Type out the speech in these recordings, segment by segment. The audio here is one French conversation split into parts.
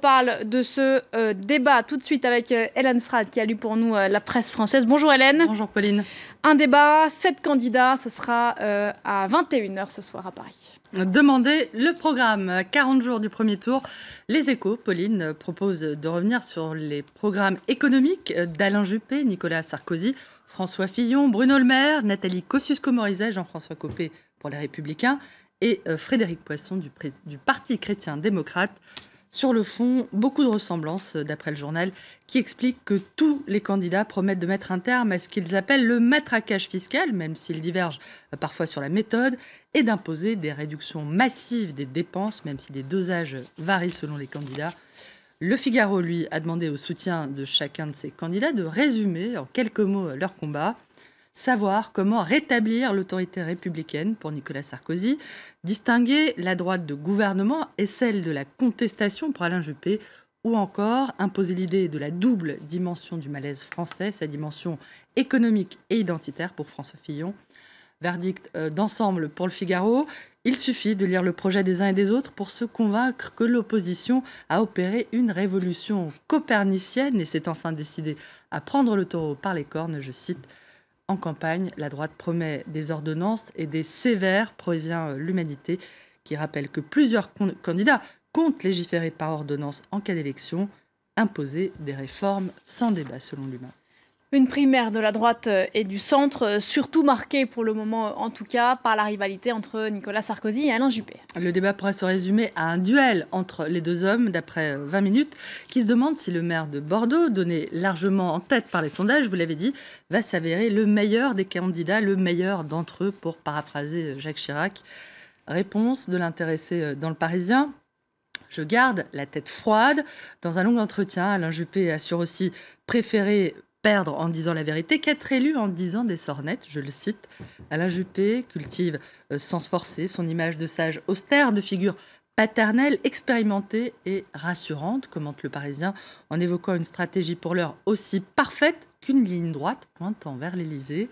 parle de ce débat tout de suite avec Hélène Frade qui a lu pour nous la presse française. Bonjour Hélène. Bonjour Pauline. Un débat, 7 candidats, ce sera à 21h ce soir à Paris. Demandez le programme. À 40 jours du premier tour, Les Échos, Pauline, propose de revenir sur les programmes économiques d'Alain Juppé, Nicolas Sarkozy, François Fillon, Bruno Le Maire, Nathalie Kosciusko-Morizet, Jean-François Copé pour les Républicains et Frédéric Poisson du Parti chrétien-démocrate. Sur le fond, beaucoup de ressemblances, d'après le journal, qui expliquent que tous les candidats promettent de mettre un terme à ce qu'ils appellent le matraquage fiscal, même s'ils divergent parfois sur la méthode, et d'imposer des réductions massives des dépenses, même si les dosages varient selon les candidats. Le Figaro, lui, a demandé au soutien de chacun de ces candidats de résumer en quelques mots leur combat. Savoir comment rétablir l'autorité républicaine pour Nicolas Sarkozy, distinguer la droite de gouvernement et celle de la contestation pour Alain Juppé, ou encore imposer l'idée de la double dimension du malaise français, sa dimension économique et identitaire pour François Fillon. Verdict d'ensemble pour le Figaro, il suffit de lire le projet des uns et des autres pour se convaincre que l'opposition a opéré une révolution copernicienne et s'est enfin décidée à prendre le taureau par les cornes, je cite. En campagne, la droite promet des ordonnances et des sévères, prévient l'Humanité, qui rappelle que plusieurs candidats comptent légiférer par ordonnance en cas d'élection, imposer des réformes sans débat, selon l'Humain. Une primaire de la droite et du centre, surtout marquée pour le moment en tout cas par la rivalité entre Nicolas Sarkozy et Alain Juppé. Le débat pourrait se résumer à un duel entre les deux hommes, d'après 20 minutes, qui se demande si le maire de Bordeaux, donné largement en tête par les sondages, vous l'avez dit, va s'avérer le meilleur des candidats, le meilleur d'entre eux, pour paraphraser Jacques Chirac. Réponse de l'intéressé dans Le Parisien. Je garde la tête froide. Dans un long entretien, Alain Juppé assure aussi préférer perdre en disant la vérité qu'être élu en disant des sornettes, je le cite. Alain Juppé cultive sans se forcer son image de sage austère, de figure paternelle, expérimentée et rassurante, commente Le Parisien, en évoquant une stratégie pour l'heure aussi parfaite qu'une ligne droite pointant vers l'Élysée.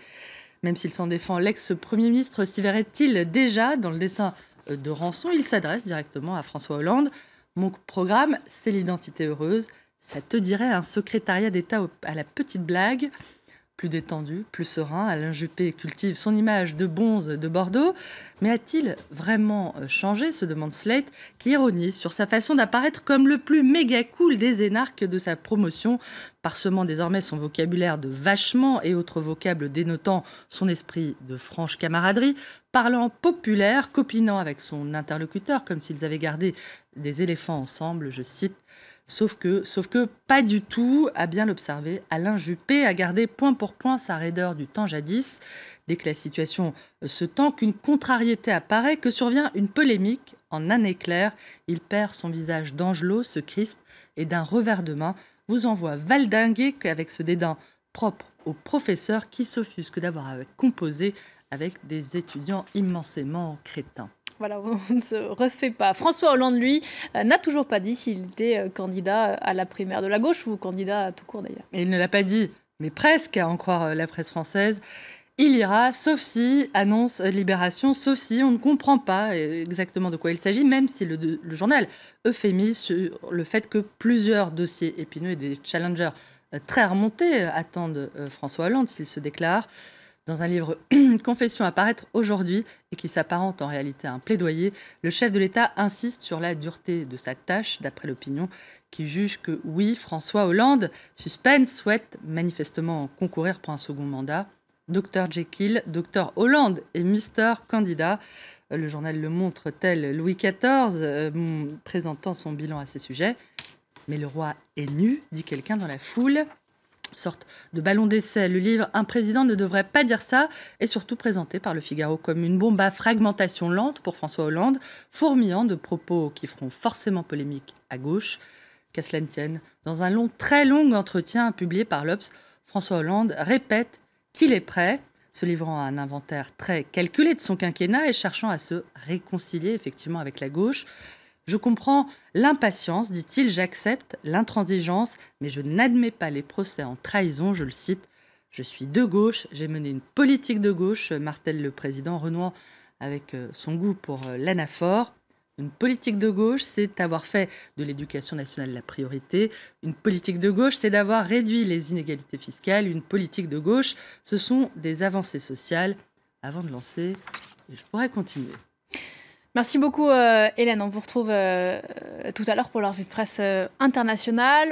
Même s'il s'en défend, l'ex-premier ministre s'y verrait-il déjà dans le dessin de rançon. Il s'adresse directement à François Hollande. Mon programme, c'est l'identité heureuse. Ça te dirait un secrétariat d'État à la petite blague, plus détendu, plus serein. Alain Juppé cultive son image de bonze de Bordeaux. Mais a-t-il vraiment changé, se demande Slate, qui ironise sur sa façon d'apparaître comme le plus méga cool des énarques de sa promotion, parsemant désormais son vocabulaire de vachement et autres vocables dénotant son esprit de franche camaraderie, parlant populaire, copinant avec son interlocuteur comme s'ils avaient gardé des éléphants ensemble, je cite. Sauf que pas du tout, à bien l'observer, Alain Juppé a gardé point pour point sa raideur du temps jadis. Dès que la situation se tend, qu'une contrariété apparaît, que survient une polémique, en un éclair, il perd son visage d'angelot, se crispe et d'un revers de main vous envoie valdinguer qu'avec ce dédain propre aux professeurs qui s'offusquent d'avoir à composer avec des étudiants immensément crétins. Voilà, on ne se refait pas. François Hollande, lui, n'a toujours pas dit s'il était candidat à la primaire de la gauche ou candidat tout court d'ailleurs. Et il ne l'a pas dit, mais presque, à en croire la presse française. Il ira, sauf si, annonce Libération, sauf si on ne comprend pas exactement de quoi il s'agit, même si le journal euphémise sur le fait que plusieurs dossiers épineux et des challengers très remontés attendent François Hollande s'il se déclare. Dans un livre Confession à paraître aujourd'hui et qui s'apparente en réalité à un plaidoyer, le chef de l'État insiste sur la dureté de sa tâche, d'après l'opinion, qui juge que oui, François Hollande, suspense, souhaite manifestement concourir pour un second mandat. Dr Jekyll, Dr Hollande et Mister Candidat. Le journal le montre tel Louis XIV, présentant son bilan à ces sujets. Mais le roi est nu, dit quelqu'un dans la foule. Sorte de ballon d'essai, le livre « Un président ne devrait pas dire ça » est surtout présenté par Le Figaro comme une bombe à fragmentation lente pour François Hollande, fourmillant de propos qui feront forcément polémique à gauche. Qu'à cela ne tienne, dans un très long entretien publié par l'Obs, François Hollande répète qu'il est prêt, se livrant à un inventaire très calculé de son quinquennat et cherchant à se réconcilier effectivement avec la gauche. Je comprends l'impatience, dit-il, j'accepte l'intransigeance, mais je n'admets pas les procès en trahison, je le cite. Je suis de gauche, j'ai mené une politique de gauche, martèle le président, renouant avec son goût pour l'anaphore. Une politique de gauche, c'est avoir fait de l'éducation nationale la priorité. Une politique de gauche, c'est d'avoir réduit les inégalités fiscales. Une politique de gauche, ce sont des avancées sociales. Avant de lancer, je pourrais continuer. Merci beaucoup Hélène, on vous retrouve tout à l'heure pour la revue de presse internationale.